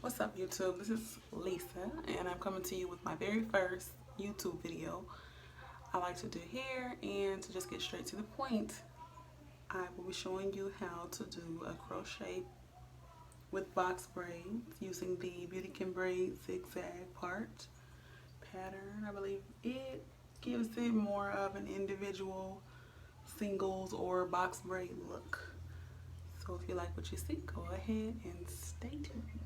What's up, YouTube? This is Lisa, and I'm coming to you with my very first YouTube video. I like to do hair, and to just get straight to the point, I will be showing you how to do a crochet with box braids using the Beautycanbraid Zig Zag part pattern. I believe it gives it more of an individual singles or box braid look. So if you like what you see, go ahead and stay tuned.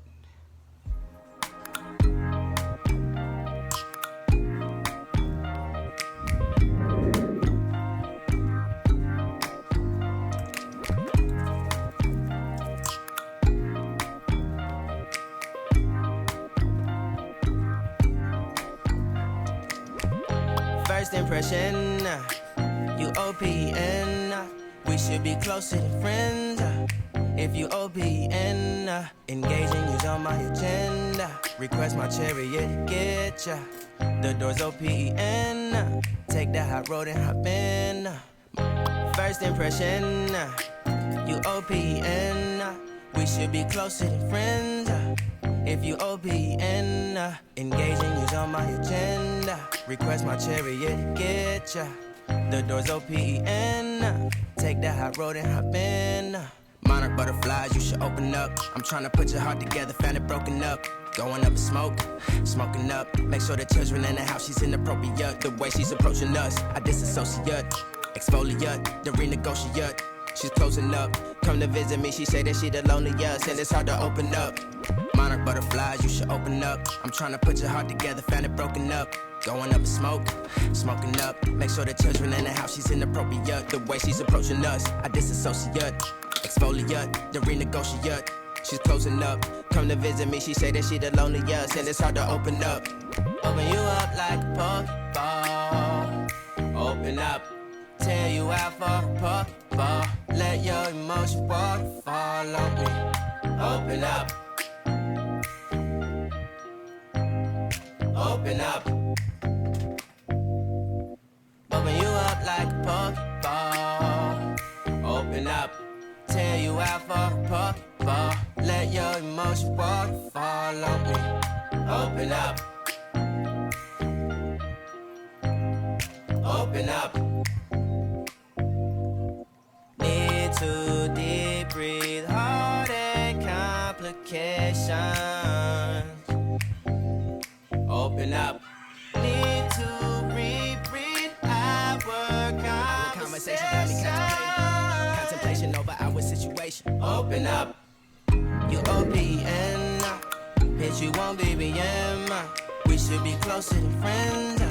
First impression, you OPN. We should be closer than friends. If you OPN, engaging you's on my agenda. Request my chariot, get ya. The door's OPN. Take the hot road and hop in. First impression, you OPN. We should be closer than friends. If you OPN, engaging you's on my agenda. Request my chariot, get ya. The door's OPN. Take that hot road and hop in. Monarch butterflies, you should open up. I'm trying to put your heart together, found it broken up. Going up in smoke, smoking up. Make sure the children in the house, she's inappropriate. The way she's approaching us, I disassociate. Exfoliate, the renegotiate. She's closing up. Come to visit me, she say that she the loneliest, and it's hard to open up. Monarch butterflies, you should open up. I'm trying to put your heart together, found it broken up. Going up in smoke, smoking up. Make sure the children in the house, she's inappropriate. The way she's approaching us, I disassociate. Exfoliate, the renegotiate. She's closing up. Come to visit me, she say that she the loneliest, and it's hard to open up. Open you up like a Pokeball. Open up. Tear you out for a Pokeball. Let your emotion waterfall on me. Open up. Open up. Open you up like a Pokeball. Open up. Tear you out for a Pokeball. Let your emotion waterfall on me. Open up. Open up. Need to deep breathe, heart and complications. Open up. Need to reread our conversation. Got me contemplation over our situation. Open up. You OPN. Hit you on BBM. We should be closer than friends.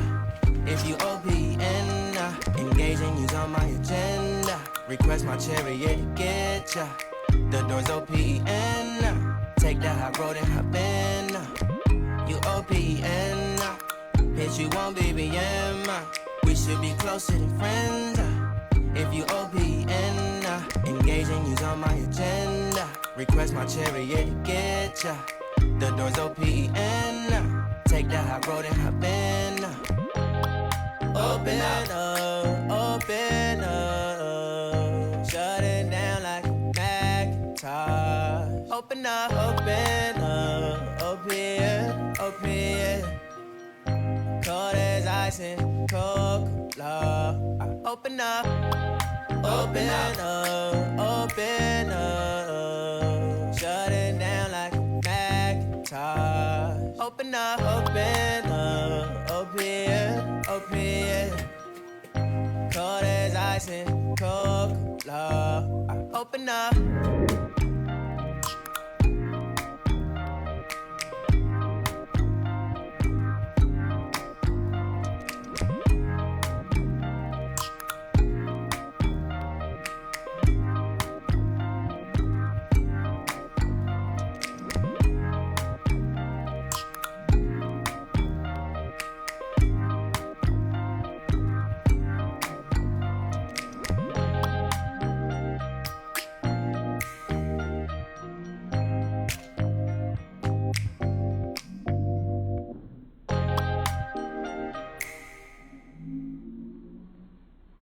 If you OPN, engaging you's on my agenda. Request my chariot, get ya. The door's OPN. Take that hot road and hop in. You OPN. Hit you on BBM. We should be closer than friends. If you OPN, engaging you's on my agenda. Request my chariot, get ya. The door's OPN. Take that hot road and hop in. Open up, open up. Shut it down like a Macintosh. Open up, open, open. Cold as ice and Coca-Cola. Open up, open up. Shut it down like a Macintosh. Open up, open. Cold as ice and Coca-Cola. Open up.